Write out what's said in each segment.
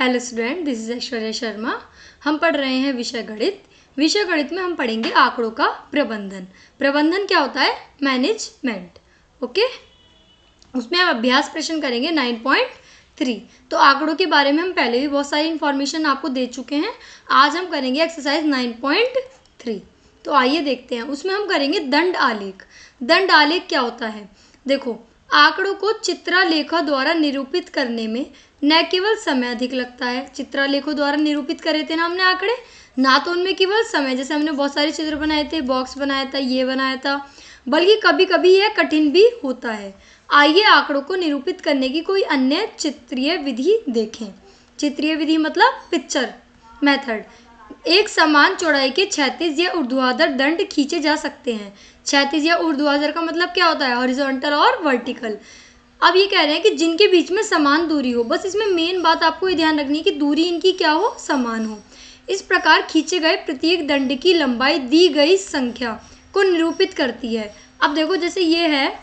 Hello student, this is Aishwarya Sharma. हम पढ़ रहे हैं विषय गणित। विषय गणित में हम पढ़ेंगे आंकड़ों का प्रबंधन। प्रबंधन क्या होता है? मैनेजमेंट। ओके, उसमें हम अभ्यास प्रश्न करेंगे 9.3। तो आंकड़ों के बारे में हम पहले भी बहुत सारी इन्फॉर्मेशन आपको दे चुके हैं। आज हम करेंगे एक्सरसाइज 9.3। तो आइए देखते हैं। उसमें हम करेंगे दंड आलेख। दंड आलेख क्या होता है? देखो, आंकड़ों को चित्रालेखों द्वारा निरूपित करने में न केवल समय अधिक लगता है। चित्रालेखों द्वारा निरूपित करे थे ना हमने आंकड़े, ना तो उनमें केवल समय, जैसे हमने बहुत सारे चित्र बनाए थे, बॉक्स बनाया था, ये बनाया था, बल्कि कभी कभी यह कठिन भी होता है। आइए आंकड़ों को निरूपित करने की कोई अन्य चित्रीय विधि देखें। चित्रीय विधि मतलब पिक्चर मेथड। एक समान चौड़ाई के क्षैतिज या ऊर्ध्वाधर दंड खींचे जा सकते हैं। क्षैतिज या ऊर्ध्वाधर का मतलब क्या होता है? हॉरिजॉन्टल और वर्टिकल। अब ये कह रहे हैं कि जिनके बीच में समान दूरी हो। बस इसमें मेन बात आपको ये ध्यान रखनी है कि दूरी इनकी क्या हो? समान हो। इस प्रकार खींचे गए प्रत्येक दंड की लंबाई दी गई संख्या को निरूपित करती है। अब देखो, जैसे ये है,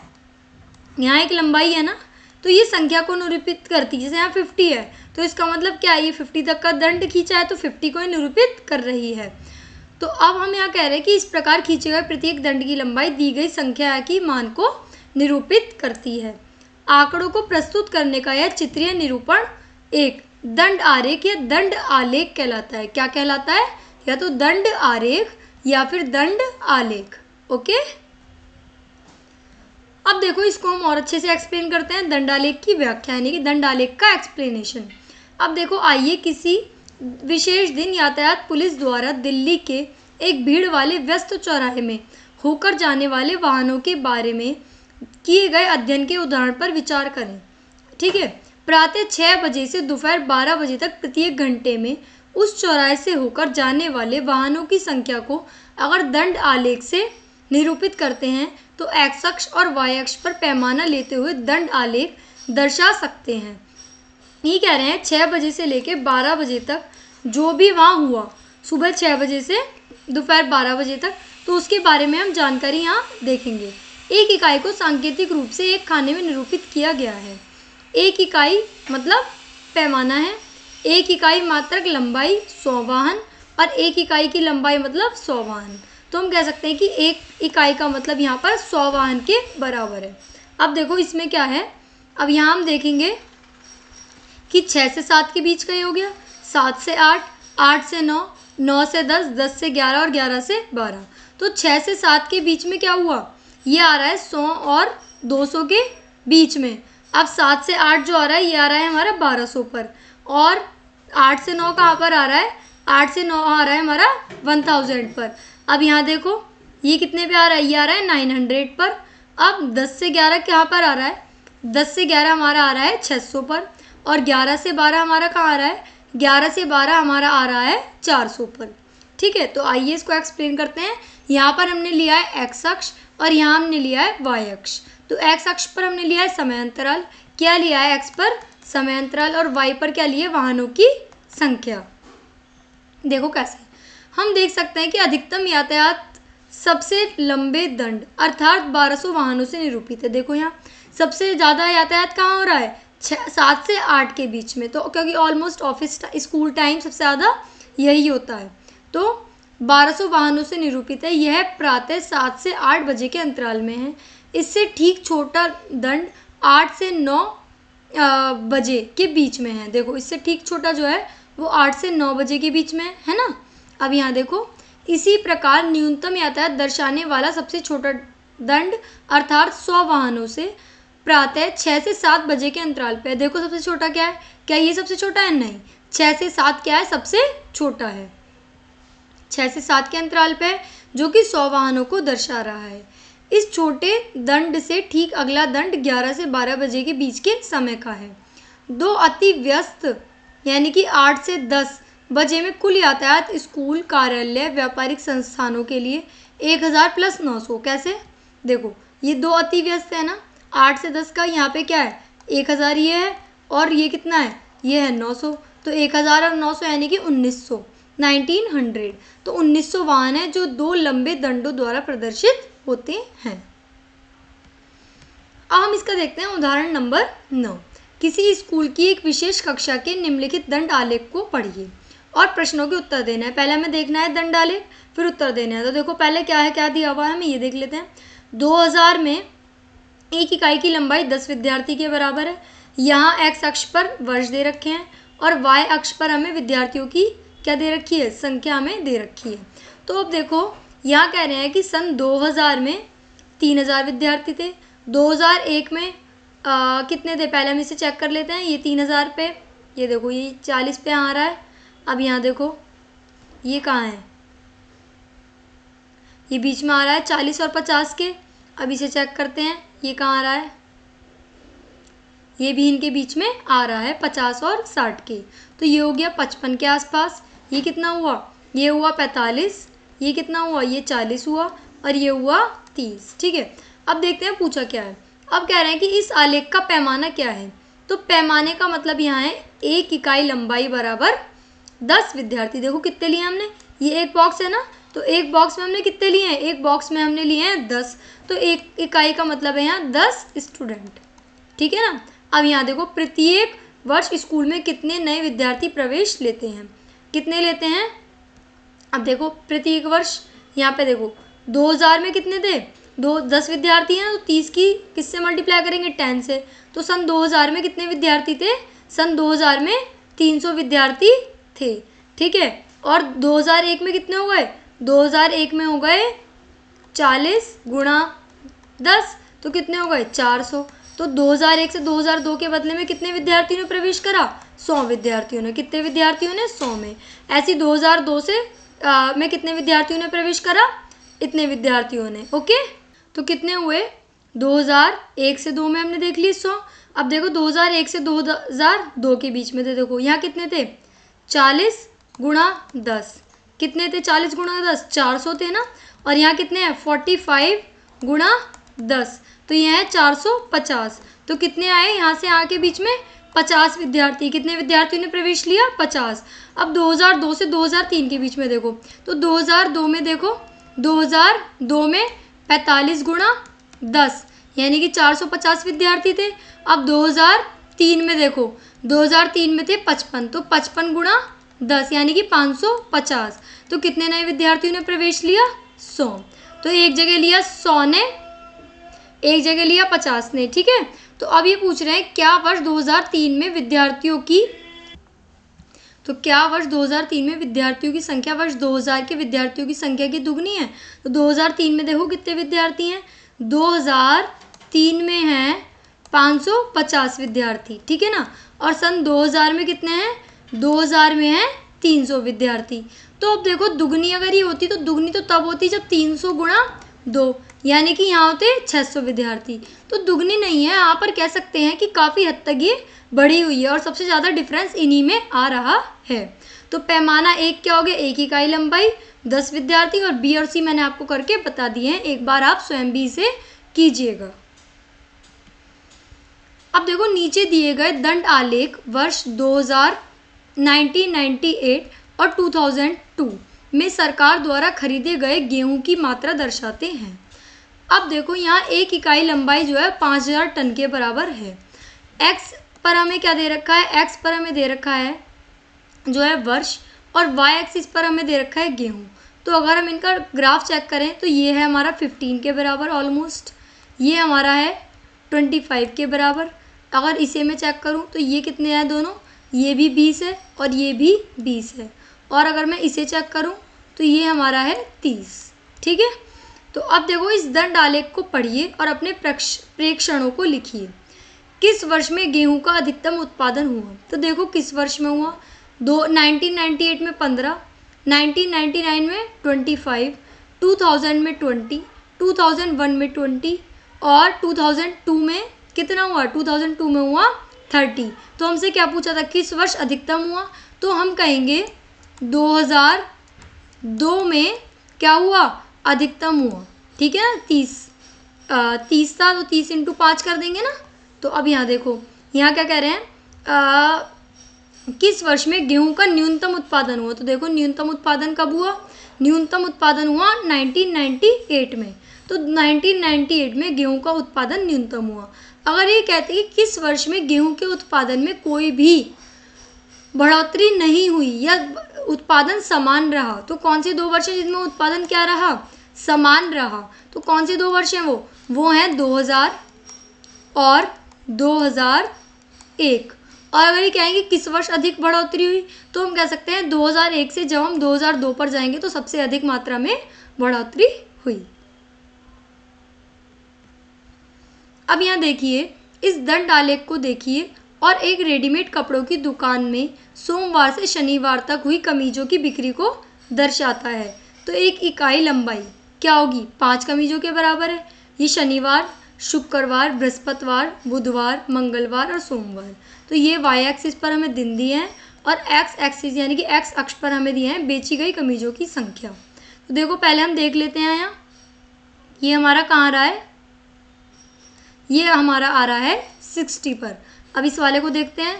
यहाँ एक लंबाई है ना, तो ये संख्या को निरूपित करती है। जैसे यहाँ 50 है, तो इसका मतलब क्या है? ये 50 तक का दंड खींचा है, तो 50 को निरूपित कर रही है। तो अब हम यहाँ कह रहे हैं कि इस प्रकार खींचे गए प्रत्येक दंड की लंबाई दी गई संख्या की मान को निरूपित करती है। आंकड़ों को प्रस्तुत करने का यह चित्रीय निरूपण एक दंड आरेख या दंड आलेख कहलाता है। क्या कहलाता है? या तो दंड आरेख या फिर दंड आलेख। ओके, अब देखो, इसको हम और अच्छे से एक्सप्लेन करते हैं। दंडालेख की व्याख्या यानी कि दंडालेख का एक्सप्लेनेशन। अब देखो, आइए किसी विशेष दिन यातायात पुलिस द्वारा दिल्ली के एक भीड़ वाले व्यस्त चौराहे में होकर जाने वाले वाहनों के बारे में किए गए अध्ययन के उदाहरण पर विचार करें। ठीक है, प्रातः 6 बजे से दोपहर 12 बजे तक प्रत्येक घंटे में उस चौराहे से होकर जाने वाले वाहनों की संख्या को अगर दंड आलेख से निरूपित करते हैं तो एक्स अक्ष और वाई अक्ष पर पैमाना लेते हुए दंड आलेख दर्शा सकते हैं। ये कह रहे हैं 6 बजे से लेकर 12 बजे तक जो भी वहाँ हुआ, सुबह 6 बजे से दोपहर 12 बजे तक, तो उसके बारे में हम जानकारी यहाँ देखेंगे। एक इकाई को सांकेतिक रूप से एक खाने में निरूपित किया गया है। एक इकाई मतलब पैमाना है। एक इकाई मात्रक लंबाई 100 वाहन और एक इकाई की लंबाई मतलब 100 वाहन। तो हम कह सकते हैं कि एक इकाई का मतलब यहाँ पर 100 वाहन के बराबर है। अब देखो, इसमें क्या है? अब यहाँ हम देखेंगे कि 6 से 7 के बीच का ही हो गया, 7 से 8, 8 से 9, 9 से 10, 10 से 11 और 11 से 12। तो 6 से 7 के बीच में क्या हुआ? ये आ रहा है 100 और 200 के बीच में। अब 7 से 8 जो आ रहा है, ये आ रहा है हमारा 1200 पर। और 8 से 9 कहाँ पर आ रहा है? 8 से 9 आ रहा है हमारा 1000 पर। अब यहाँ देखो, ये कितने पे आ रहा है? ये आ रहा है 900 पर। अब 10 से 11 कहाँ पर आ रहा है? 10 से 11 हमारा आ रहा है 600 पर। और 11 से 12 हमारा कहाँ आ रहा है? 11 से 12 हमारा आ रहा है 400 पर। ठीक है, तो आइए इसको एक्सप्लेन करते हैं। यहाँ पर हमने लिया है एक्स अक्ष और यहाँ हमने लिया है वाई अक्ष। तो एक्स अक्ष पर हमने लिया है समय अंतराल। क्या लिया है? एक्स पर समय अंतराल। और वाई पर क्या लिया? वाहनों की संख्या। देखो कैसे हम देख सकते हैं कि अधिकतम यातायात सबसे लंबे दंड अर्थात 1200 वाहनों से निरूपित है। देखो, यहाँ सबसे ज़्यादा यातायात कहाँ हो रहा है? 7 से 8 के बीच में। तो क्योंकि ऑलमोस्ट ऑफिस स्कूल टाइम सबसे ज़्यादा यही होता है, तो 1200 वाहनों से निरूपित है। यह प्रातः 7 से 8 बजे के अंतराल में है। इससे ठीक छोटा दंड 8 से 9 बजे के बीच में है। देखो, इससे ठीक छोटा जो है वो 8 से 9 बजे के बीच में है ना। अब यहाँ देखो, इसी प्रकार न्यूनतम यातायात दर्शाने वाला सबसे छोटा दंड अर्थात 100 वाहनों से प्रातः 6 से 7 बजे के अंतराल पे है। देखो, सबसे छोटा क्या है? क्या ये सबसे छोटा है? नहीं, 6 से 7 क्या है? सबसे छोटा है। 6 से 7 के अंतराल पे है, जो कि 100 वाहनों को दर्शा रहा है। इस छोटे दंड से ठीक अगला दंड 11 से 12 बजे के बीच के समय का है। दो अति व्यस्त यानी कि 8 से 10 बजे में कुल यातायात स्कूल, कार्यालय, व्यापारिक संस्थानों के लिए 1000 + 900। कैसे? देखो, ये दो अति व्यस्त है ना, 8 से 10 का यहाँ पे क्या है? 1000 ये है और ये कितना है? ये है 900। तो 1000 और 900 यानी कि 1900। 1900। तो 1900 वाहन है जो दो लंबे दंडों द्वारा प्रदर्शित होते हैं। अब हम इसका देखते हैं उदाहरण नंबर 9। किसी स्कूल की एक विशेष कक्षा के निम्नलिखित दंड आलेख को पढ़िए और प्रश्नों के उत्तर देना है। पहले हमें देखना है दंड आलेख, फिर उत्तर देना है। तो देखो पहले क्या है, क्या दिया हुआ है, हमें ये देख लेते हैं। 2000 में एक इकाई की लंबाई 10 विद्यार्थी के बराबर है। यहाँ x अक्ष पर वर्ष दे रखे हैं और y अक्ष पर हमें विद्यार्थियों की क्या दे रखी है, संख्या हमें दे रखी है। तो अब देखो यहाँ कह रहे हैं कि सन 2000 में 3000 विद्यार्थी थे। 2001 में कितने थे, पहले हम इसे चेक कर लेते हैं। ये 3000 पे, ये देखो ये 40 पे आ रहा है। अब यहाँ देखो ये कहाँ है, ये बीच में आ रहा है 40 और 50 के। अब इसे चेक करते हैं, ये कहाँ आ रहा है, ये भी इनके बीच में आ रहा है 50 और 60 के। तो ये हो गया 55 के आसपास। ये कितना हुआ, ये हुआ 45, ये कितना हुआ, ये 40 हुआ और ये हुआ 30। ठीक है, अब देखते हैं पूछा क्या है। अब कह रहे हैं कि इस आलेख का पैमाना क्या है। तो पैमाने का मतलब यहाँ है एक इकाई लंबाई बराबर 10 विद्यार्थी। देखो कितने लिए हमने, ये एक बॉक्स है ना, तो एक बॉक्स में हमने कितने लिए हैं, एक बॉक्स में हमने लिए हैं 10। तो एक इकाई का मतलब है यहाँ 10 स्टूडेंट। ठीक है ना। अब यहाँ देखो प्रत्येक वर्ष स्कूल में कितने नए विद्यार्थी प्रवेश लेते हैं, कितने लेते हैं। अब देखो प्रत्येक वर्ष, यहाँ पे देखो 2000 में कितने थे, 10 विद्यार्थी हैं, तो 30 की किससे मल्टीप्लाई करेंगे, 10 से। तो सन 2000 में कितने विद्यार्थी थे, सन 2000 में 300 विद्यार्थी थे। ठीक है, और 2001 में कितने हो गए, 2001 में हो गए 40 गुणा 10, तो कितने हो गए 400। तो 2001 से 2002 के बदले में कितने विद्यार्थियों ने प्रवेश करा, 100 विद्यार्थियों ने। कितने विद्यार्थियों ने, 100 में। ऐसी 2002 से में कितने विद्यार्थियों ने प्रवेश करा, इतने विद्यार्थियों ने। ओके, तो कितने हुए, 2001 से 2 में हमने देख ली 100। अब देखो 2001 से 2002 के बीच में थे, देखो यहाँ कितने थे, 40 गुणा 10। कितने थे 40 गुणा 10, 400 थे ना। और यहाँ कितने हैं, 45 गुणा 10, तो यह है 450। तो कितने आए, यहाँ से यहाँ के बीच में 50 विद्यार्थी। कितने विद्यार्थियों ने प्रवेश लिया, 50। अब 2002 से 2003 के बीच में देखो, तो 2002 में देखो, 2002 में 45 गुणा 10 यानी कि 450 विद्यार्थी थे। अब 2003 में देखो, 2003 में थे 55, तो 55 गुणा 10 यानी कि 550। तो कितने नए विद्यार्थियों ने प्रवेश लिया, 100। तो एक जगह लिया 100 ने, एक जगह लिया 50 ने। ठीक है, तो अब ये पूछ रहे हैं क्या वर्ष 2003 में विद्यार्थियों की, तो क्या वर्ष 2003 में विद्यार्थियों की संख्या वर्ष 2000 के विद्यार्थियों की संख्या की दुगनी है। तो 2003 में देखो कितने विद्यार्थी हैं, 2003 में हैं 550 विद्यार्थी। ठीक है ना। और सन 2000 में कितने हैं, 2000 में हैं 300 विद्यार्थी। तो अब देखो दुगनी अगर ये होती, तो दुगनी तो तब होती जब 300 गुणा 2 यानी कि यहाँ होते 600 विद्यार्थी। तो दुगनी नहीं है, यहाँ पर कह सकते हैं कि काफ़ी हद तक ये बढ़ी हुई है और सबसे ज़्यादा डिफरेंस इन्हीं में आ रहा है। तो पैमाना एक क्या हो गया, एक इकाई लंबाई 10 विद्यार्थी, और बी और सी मैंने आपको करके बता दिए हैं, एक बार आप स्वयं भी इसे कीजिएगा। अब देखो नीचे दिए गए दंड आलेख वर्ष 2000, 1998 और 2002 में सरकार द्वारा खरीदे गए गेहूं की मात्रा दर्शाते हैं। अब देखो यहाँ एक इकाई लंबाई जो है 5000 टन के बराबर है। एक्स पर हमें क्या दे रखा है, एक्स पर हमें दे रखा है जो है वर्ष, और वाई एक्सिस पर हमें दे रखा है गेहूं। तो अगर हम इनका ग्राफ चेक करें तो ये है हमारा 15 के बराबर ऑलमोस्ट, ये हमारा है 25 के बराबर। अगर इसे मैं चेक करूं तो ये कितने हैं दोनों, ये भी 20 है और ये भी 20 है। और अगर मैं इसे चेक करूं तो ये हमारा है 30। ठीक है, तो अब देखो इस दंड आलेख को पढ़िए और अपने प्रेक्षणों को लिखिए। किस वर्ष में गेहूं का अधिकतम उत्पादन हुआ। तो देखो किस वर्ष में हुआ, 1998 में 15, 1999 में 25, 2000 में 20, 2001 में 20 और 2002 में कितना हुआ, 2002 में हुआ 30। तो हमसे क्या पूछा था, किस वर्ष अधिकतम हुआ। तो हम कहेंगे 2002 में क्या हुआ, अधिकतम हुआ। ठीक है ना, 30 था तो 30 × 5 कर देंगे ना। तो अब यहाँ देखो, यहाँ क्या कह रहे हैं, किस वर्ष में गेहूं का न्यूनतम उत्पादन हुआ। तो देखो न्यूनतम उत्पादन कब हुआ, न्यूनतम उत्पादन हुआ 1998 में। तो 1998 में गेहूं का उत्पादन न्यूनतम हुआ। अगर ये कहते हैं कि किस वर्ष में गेहूं के उत्पादन में कोई भी बढ़ोतरी नहीं हुई या उत्पादन समान रहा, तो कौन से 2 वर्ष हैं जिनमें उत्पादन क्या रहा, समान रहा, तो कौन से 2 वर्ष हैं वो हैं 2000 और 2001। और अगर ये कहेंगे किस वर्ष अधिक बढ़ोतरी हुई, तो हम कह सकते हैं 2001 से जब हम 2002 पर जाएंगे तो सबसे अधिक मात्रा में बढ़ोतरी हुई। अब यहाँ देखिए, इस दंड आलेख को देखिए और एक रेडीमेड कपड़ों की दुकान में सोमवार से शनिवार तक हुई कमीजों की बिक्री को दर्शाता है। तो एक इकाई लंबाई क्या होगी, 5 कमीजों के बराबर है। ये शनिवार, शुक्रवार, बृहस्पतिवार, बुधवार, मंगलवार और सोमवार। तो ये वाई एक्सिस पर हमें दिन दिए हैं और एक्स एक्सिस यानी कि एक्स अक्ष पर हमें दिए हैं बेची गई कमीजों की संख्या। तो देखो पहले हम देख लेते हैं, यहाँ ये हमारा कहाँ आ रहा है, ये हमारा आ रहा है 60 पर। अब इस वाले को देखते हैं,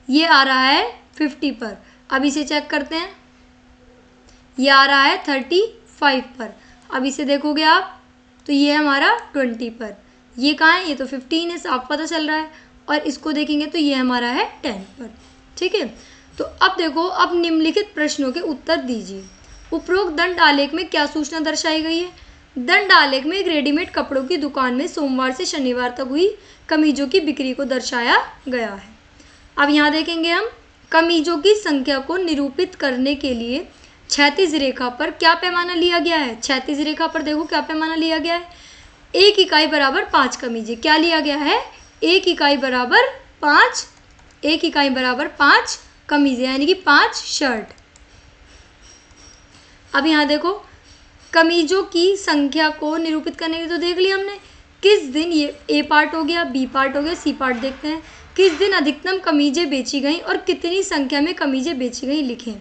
ये आ रहा है 50 पर। अब इसे चेक करते हैं, ये आ रहा है 35 पर। अब इसे देखोगे आप तो ये हमारा 20 पर। ये कहाँ है, ये तो 15 है, साफ पता चल रहा है। और इसको देखेंगे तो ये हमारा है 10 पर। ठीक है, तो अब देखो, अब निम्नलिखित प्रश्नों के उत्तर दीजिए। उपरोक्त दंड आलेख में क्या सूचना दर्शाई गई है। दंड आलेख में एक रेडीमेड कपड़ों की दुकान में सोमवार से शनिवार तक हुई कमीजों की बिक्री को दर्शाया गया है। अब यहाँ देखेंगे हम, कमीजों की संख्या को निरूपित करने के लिए क्षैतिज रेखा पर क्या पैमाना लिया गया है। क्षैतिज रेखा पर देखो क्या पैमाना लिया गया है, 1 इकाई बराबर 5 कमीजें। क्या लिया गया है, 1 इकाई बराबर 5, 1 इकाई बराबर 5 कमीजें यानी कि 5 शर्ट। अब यहाँ देखो, कमीजों की संख्या को निरूपित करने के लिए तो देख लिया हमने, किस दिन, ये ए पार्ट हो गया, बी पार्ट हो गया, सी पार्ट देखते हैं। किस दिन अधिकतम कमीजें बेची गई और कितनी संख्या में कमीजें बेची गई लिखें।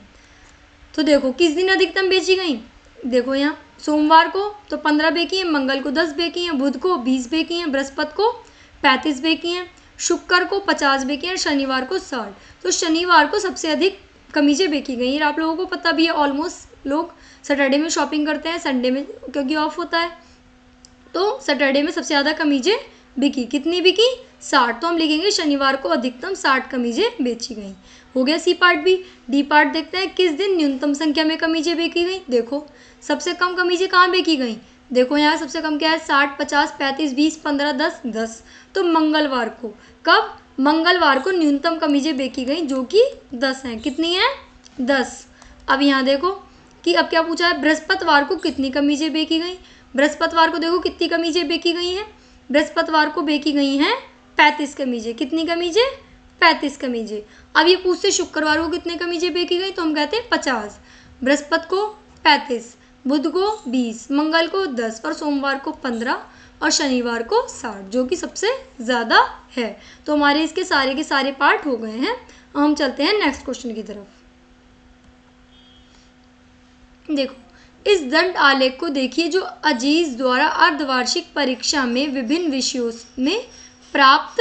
तो देखो किस दिन अधिकतम बेची गई, देखो यहाँ सोमवार को तो 15 बेकी हैं, मंगल को 10 बेकी हैं, बुध को 20 बेकी हैं, बृहस्पति को 35 बेकी हैं, शुक्र को 50 बेकी हैं, शनिवार को 60। तो शनिवार को सबसे अधिक कमीजें बेची गई हैं। आप लोगों को पता भी है, ऑलमोस्ट लोग सैटरडे में शॉपिंग करते हैं, संडे में क्योंकि ऑफ होता है। तो सैटरडे में सबसे ज़्यादा कमीजें बिकी, कितनी बिकी, 60। तो हम लिखेंगे शनिवार को अधिकतम 60 कमीजें बेची गई। हो गया सी पार्ट भी। डी पार्ट देखते हैं, किस दिन न्यूनतम संख्या में कमीजें बेची गई। देखो सबसे कम कमीजें कहाँ बेची गई, देखो यहाँ सबसे कम क्या है, 60, 50, 35, 20, 15, 10, 10। तो मंगलवार को, कब, मंगलवार को न्यूनतम कमीजें बेची गई जो कि 10 हैं। कितनी है, 10। अब यहाँ देखो कि अब क्या पूछा है, बृहस्पतिवार को कितनी कमीजें बेची गई। बृहस्पतिवार को देखो कितनी कमीजें बेची गई हैं, बृहस्पतिवार को बेची गई हैं 35 कमीजें। कितनी कमीजें, 35 कमीजें। अब ये पूछते शुक्रवार को कितने कमीजें बेची गई, तो हम कहते हैं 50, बृहस्पति को 35, बुध को 20, मंगल को 10 और सोमवार को 15 और शनिवार को 60, जो कि सबसे ज़्यादा है। तो हमारे इसके सारे के सारे पार्ट हो गए हैं। हम चलते हैं नेक्स्ट क्वेश्चन की तरफ। देखो इस दंड आलेख को देखिए, जो अजीज द्वारा अर्धवार्षिक परीक्षा में विभिन्न विषयों में प्राप्त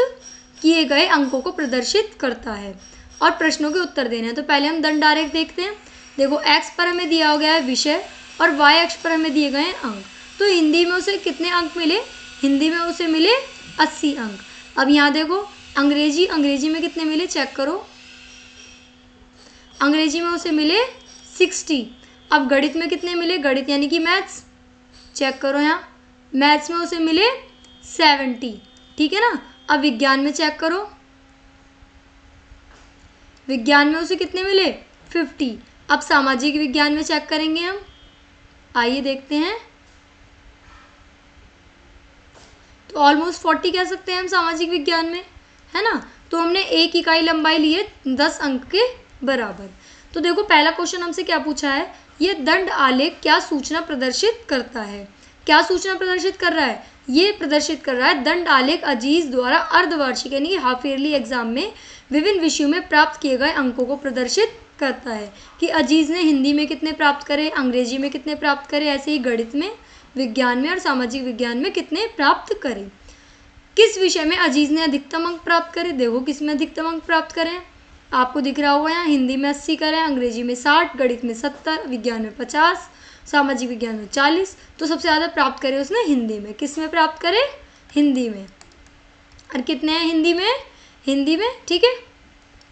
किए गए अंकों को प्रदर्शित करता है और प्रश्नों के उत्तर देने हैं। तो पहले हम दंड आलेख देखते हैं। देखो एक्स पर हमें दिया गया है विषय और वाई अक्ष पर हमें दिए गए हैं अंक। तो हिंदी में उसे कितने अंक मिले, हिंदी में उसे मिले 80 अंक। अब यहाँ देखो अंग्रेजी में कितने मिले चेक करो, अंग्रेजी में उसे मिले 60। अब गणित में कितने मिले, गणित यानी कि मैथ्स, चेक करो यहाँ मैथ्स में उसे मिले 70, ठीक है ना। अब विज्ञान में चेक करो, विज्ञान में उसे कितने मिले 50। अब सामाजिक विज्ञान में चेक करेंगे हम, आइए देखते हैं। तो ऑलमोस्ट 40 कह सकते हैं हम सामाजिक विज्ञान में, है ना। तो हमने 1 इकाई लंबाई लिए 10 अंक के बराबर। तो देखो पहला क्वेश्चन हमसे क्या पूछा है, ये दंड आलेख क्या सूचना प्रदर्शित करता है। क्या सूचना प्रदर्शित कर रहा है, ये प्रदर्शित कर रहा है दंड आलेख अजीज द्वारा अर्धवार्षिक यानी हाफ ईयरली एग्जाम में विभिन्न विषयों में प्राप्त किए गए अंकों को प्रदर्शित करता है कि अजीज ने हिंदी में कितने प्राप्त करे, अंग्रेजी में कितने प्राप्त करे, ऐसे ही गणित में, विज्ञान में और सामाजिक विज्ञान में कितने प्राप्त करे। किस विषय में अजीज ने अधिकतम अंक प्राप्त करे, देखो किस में अधिकतम अंक प्राप्त करें, आपको दिख रहा होगा यहाँ, हिंदी में 80 करें, अंग्रेजी में 60, गणित में 70, विज्ञान में 50, सामाजिक विज्ञान में 40। तो सबसे ज़्यादा प्राप्त करे उसने हिंदी में, किस में प्राप्त करे, हिंदी में। और कितने हैं हिंदी में? हिंदी में, ठीक है,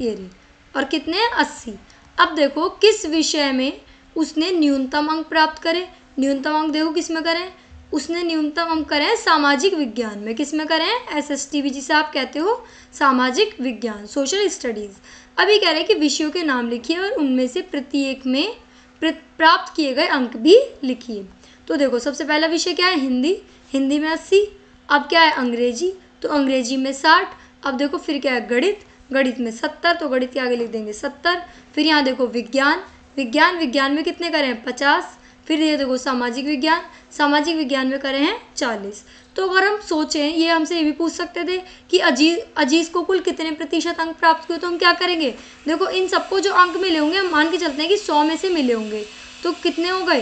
ये रही। और कितने हैं? 80। अब देखो किस विषय में उसने न्यूनतम अंक प्राप्त करे। न्यूनतम अंक देखो किस में करें, उसने न्यूनतम अंक करे सामाजिक विज्ञान में। किस में करें? SSTV जिसे आप कहते हो सामाजिक विज्ञान, सोशल स्टडीज़। अभी कह रहे हैं कि विषयों के नाम लिखिए और उनमें से प्रत्येक में प्राप्त किए गए अंक भी लिखिए। तो देखो सबसे पहला विषय क्या है? हिंदी। हिंदी में 80। अब क्या है? अंग्रेजी। तो अंग्रेजी में 60। अब देखो फिर क्या है? गणित। गणित में 70, तो गणित के आगे लिख देंगे 70। फिर यहाँ देखो विज्ञान। विज्ञान में कितने करें हैं? 50। फिर ये देखो सामाजिक विज्ञान। सामाजिक विज्ञान में करे हैं 40। तो अगर हम सोचें, ये हमसे ये भी पूछ सकते थे कि अजीज़ को कुल कितने प्रतिशत अंक प्राप्त हुए, तो हम क्या करेंगे? देखो इन सबको जो अंक मिले होंगे हम मान के चलते हैं कि 100 में से मिले होंगे। तो कितने हो गए?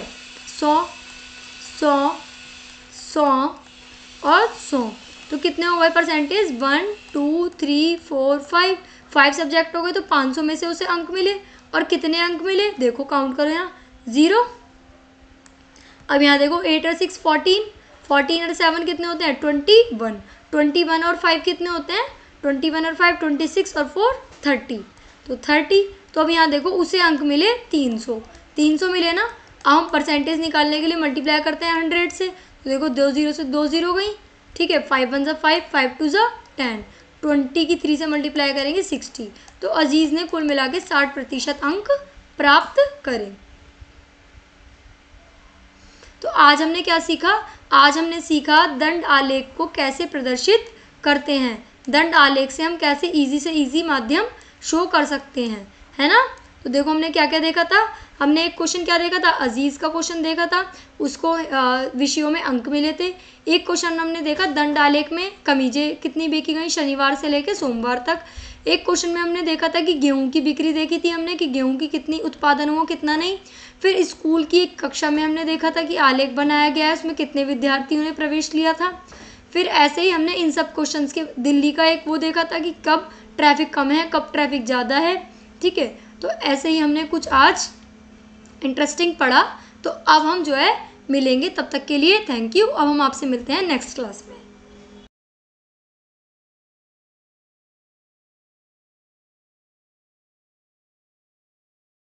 100, 100, 100 और 100। तो कितने हो गए परसेंटेज? 1, 2, 3, 4, 5 सब्जेक्ट हो गए। तो 500 में से उसे अंक मिले। और कितने अंक मिले? देखो काउंट करो, यहाँ 0। अब यहाँ देखो 8 और 6 14, 14 और 7 कितने होते हैं? 21, 21 और 5 कितने होते हैं? 21 और 5 26 और 4 30, तो 30। तो अब यहाँ देखो उसे अंक मिले 300, 300 मिले ना। अब हम परसेंटेज निकालने के लिए मल्टीप्लाई करते हैं 100 से। तो देखो 2 0 से 2 0 गई, ठीक है। 5 1 = 5, 5 2 = 10, 20 की 3 से मल्टीप्लाई करेंगे 60। तो अजीज़ ने कुल मिला के 60% अंक प्राप्त करें। तो आज हमने क्या सीखा? आज हमने सीखा दंड आलेख को कैसे प्रदर्शित करते हैं। दंड आलेख से हम कैसे इजी से इजी माध्यम शो कर सकते हैं, है ना। तो देखो हमने क्या क्या देखा था। हमने एक क्वेश्चन क्या देखा था? अजीज़ का क्वेश्चन देखा था, उसको विषयों में अंक मिले थे। एक क्वेश्चन हमने देखा दंड आलेख में कमीजें कितनी बेची गई शनिवार से लेकर सोमवार तक। एक क्वेश्चन में हमने देखा था कि गेहूं की बिक्री देखी थी हमने कि गेहूं की कितनी उत्पादन हुआ कितना नहीं। फिर स्कूल की एक कक्षा में हमने देखा था कि आलेख बनाया गया है, उसमें कितने विद्यार्थियों ने प्रवेश लिया था। फिर ऐसे ही हमने इन सब क्वेश्चंस के दिल्ली का एक वो देखा था कि कब ट्रैफिक कम है कब ट्रैफिक ज़्यादा है, ठीक है। तो ऐसे ही हमने कुछ आज इंटरेस्टिंग पढ़ा। तो अब हम जो है मिलेंगे, तब तक के लिए थैंक यू। अब हम आपसे मिलते हैं नेक्स्ट क्लास में।